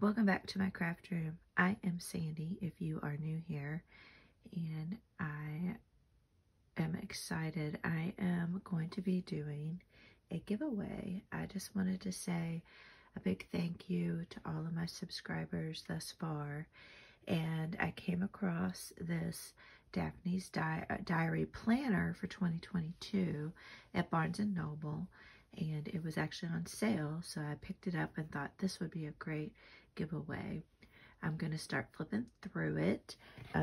Welcome back to my craft room. I am Sandy if you are new here, and I am excited. I am going to be doing a giveaway. I just wanted to say a big thank you to all of my subscribers thus far, and I came across this Daphne's diary planner for 2022 at Barnes & Noble, and it was actually on sale, so I picked it up and thought this would be a great giveaway. I'm going to start flipping through it.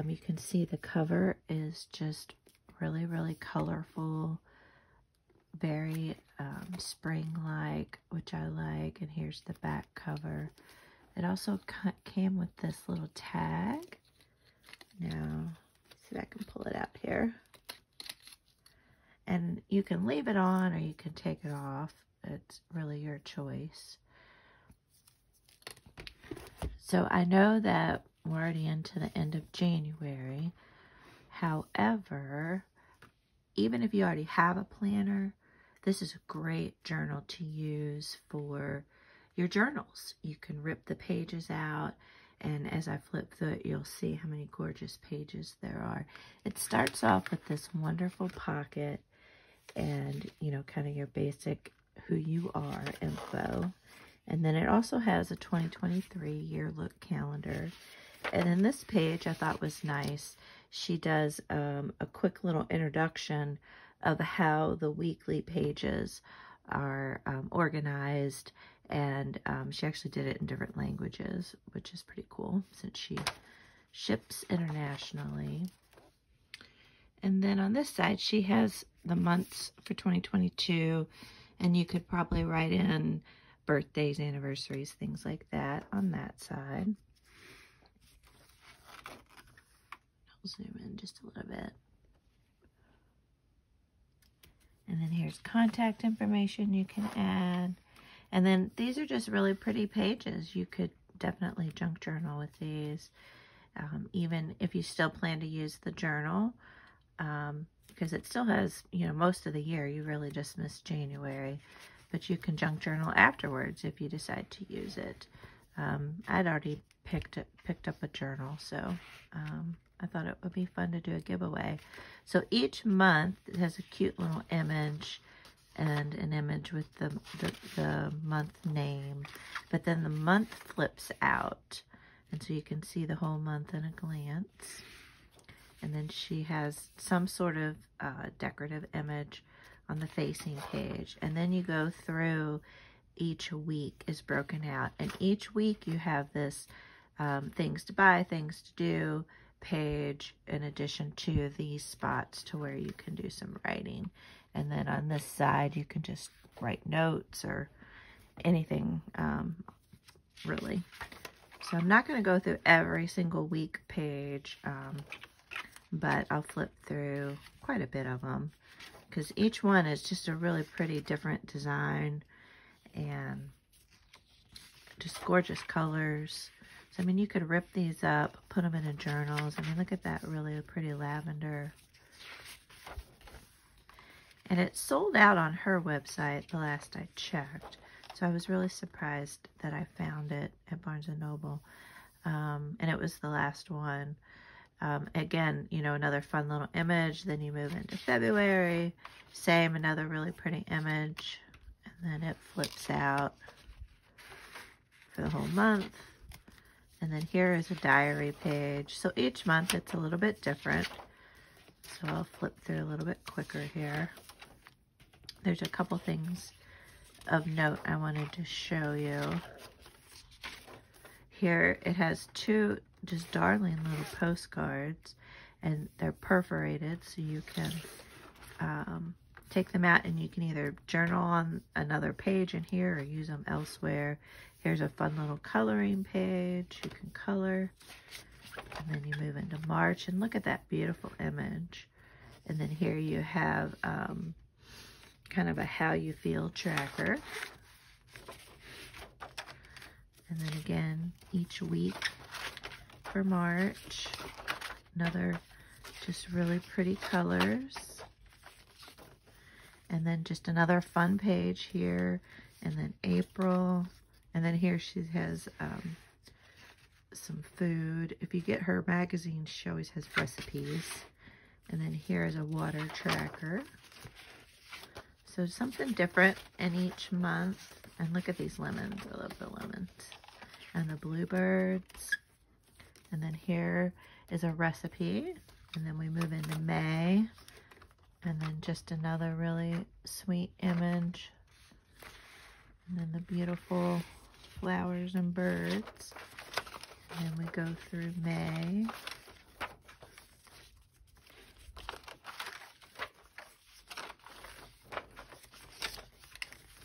You can see the cover is just really colorful, very spring-like, which I like, and here's the back cover. It also came with this little tag. Now, see if I can pull it out here. And you can leave it on or you can take it off. It's really your choice. So I know that we're already into the end of January. However, even if you already have a planner, this is a great journal to use for your journals. You can rip the pages out, and as I flip through it, you'll see how many gorgeous pages there are. It starts off with this wonderful pocket and, you know, kind of your basic who you are info. And then it also has a 2023 year look calendar. And then this page I thought was nice. She does a quick little introduction of how the weekly pages are organized. And she actually did it in different languages, which is pretty cool since she ships internationally. And then on this side, she has the months for 2022, and you could probably write in birthdays, anniversaries, things like that on that side. I'll zoom in just a little bit. And then here's contact information you can add. And then these are just really pretty pages. You could definitely junk journal with these, even if you still plan to use the journal, because it still has, you know, most of the year. You really just missed January, but you can junk journal afterwards if you decide to use it. I'd already picked up a journal, so I thought it would be fun to do a giveaway. So each month it has a cute little image and an image with the month name, but then the month flips out, and so you can see the whole month in a glance. And then she has some sort of decorative image on the facing page, and then you go through. Each week is broken out, and each week you have this things to buy, things to do page, in addition to these spots to where you can do some writing. And then on this side, you can just write notes or anything, really. So I'm not going to go through every single week page, but I'll flip through quite a bit of them, because each one is just a really pretty different design and just gorgeous colors. So, I mean, you could rip these up, put them in journals. I mean, look at that really pretty lavender. And it sold out on her website the last I checked. So I was really surprised that I found it at Barnes & Noble. And it was the last one. Again, you know, another fun little image. Then you move into February. Same, another really pretty image. And then it flips out for the whole month. And then here is a diary page. So each month it's a little bit different. So I'll flip through a little bit quicker here. There's a couple things of note I wanted to show you. Here it has two just darling little postcards, and they're perforated, so you can take them out and you can either journal on another page in here or use them elsewhere. Here's a fun little coloring page. You can color. And then you move into March, and look at that beautiful image. And then here you have kind of a how you feel tracker. And then again, each week for March, another just really pretty colors. And then just another fun page here. And then April. And then here she has some food. If you get her magazine, she always has recipes. And then here is a water tracker. So something different in each month. And look at these lemons. I love the lemons. And the bluebirds. And then here is a recipe. And then we move into May. And then just another really sweet image. And then the beautiful flowers and birds. And then we go through May.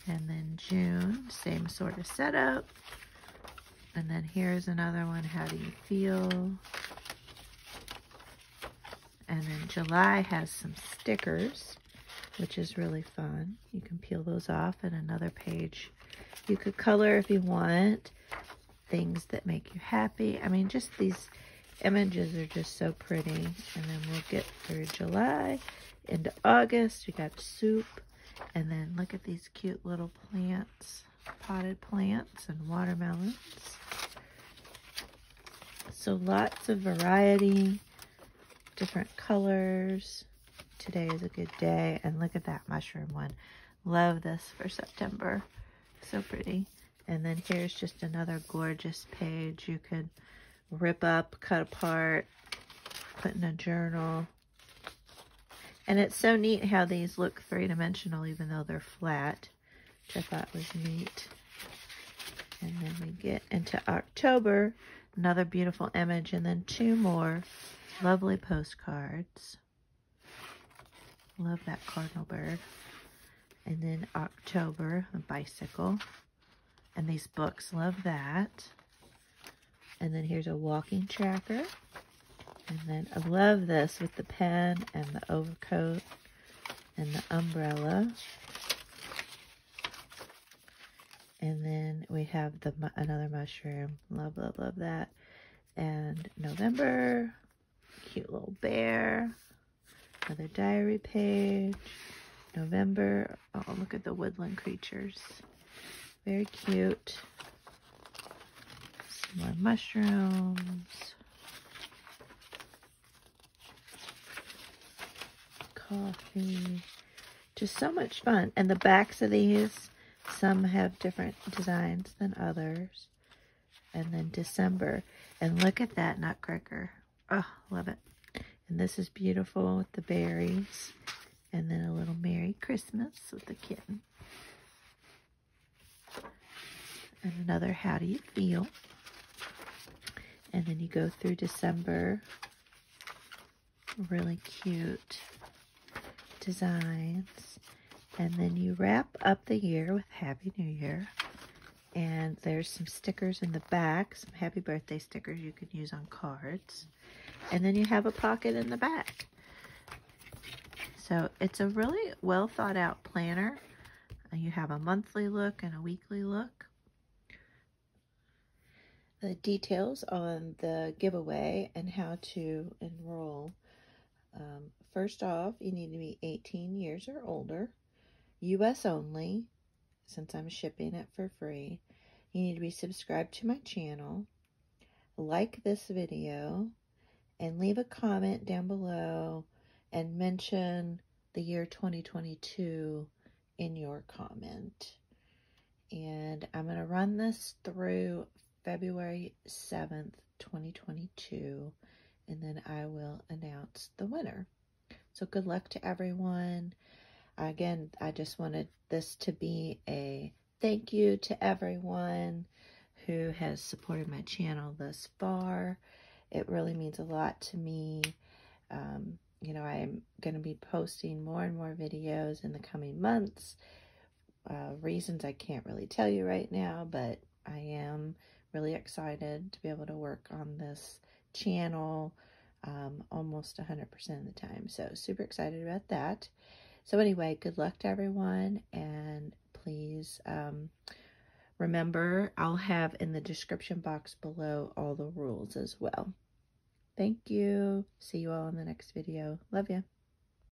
And then June, same sort of setup. And then here's another one, how do you feel? And then July has some stickers, which is really fun. You can peel those off, and another page. You could color if you want, things that make you happy. I mean, just these images are just so pretty. And then we'll get through July into August. We got soup. And then look at these cute little plants, potted plants and watermelons. So lots of variety, different colors. Today is a good day. And look at that mushroom one. Love this for September. So pretty. And then here's just another gorgeous page you could rip up, cut apart, put in a journal. And it's so neat how these look three-dimensional even though they're flat, which I thought was neat. And then we get into October, another beautiful image, and then two more lovely postcards. Love that cardinal bird. And then October, a bicycle. And these books, love that. And then here's a walking tracker. And then I love this with the pen and the overcoat and the umbrella. And then we have another mushroom. Love, love, love that. And November, cute little bear. Another diary page. November, oh, look at the woodland creatures. Very cute. Some more mushrooms. Coffee. Just so much fun. And the backs of these, some have different designs than others. And then December. And look at that nutcracker. Oh, love it. And this is beautiful with the berries. And then a little Merry Christmas with the kitten. And another How Do You Feel? And then you go through December. Really cute designs. And then you wrap up the year with Happy New Year. And there's some stickers in the back, some happy birthday stickers you can use on cards. And then you have a pocket in the back. So it's a really well thought out planner. You have a monthly look and a weekly look. The details on the giveaway and how to enroll. First off, you need to be 18 years or older, US only, since I'm shipping it for free. You need to be subscribed to my channel, like this video, and leave a comment down below and mention the year 2022 in your comment. And I'm going to run this through February 7th, 2022, and then I will announce the winner. So good luck to everyone. Again, I just wanted this to be a thank you to everyone who has supported my channel thus far. It really means a lot to me. You know, I'm going to be posting more and more videos in the coming months. Reasons I can't really tell you right now, but I am really excited to be able to work on this channel almost 100% of the time. So super excited about that. So anyway, good luck to everyone, and please remember, I'll have in the description box below all the rules as well. Thank you. See you all in the next video. Love ya.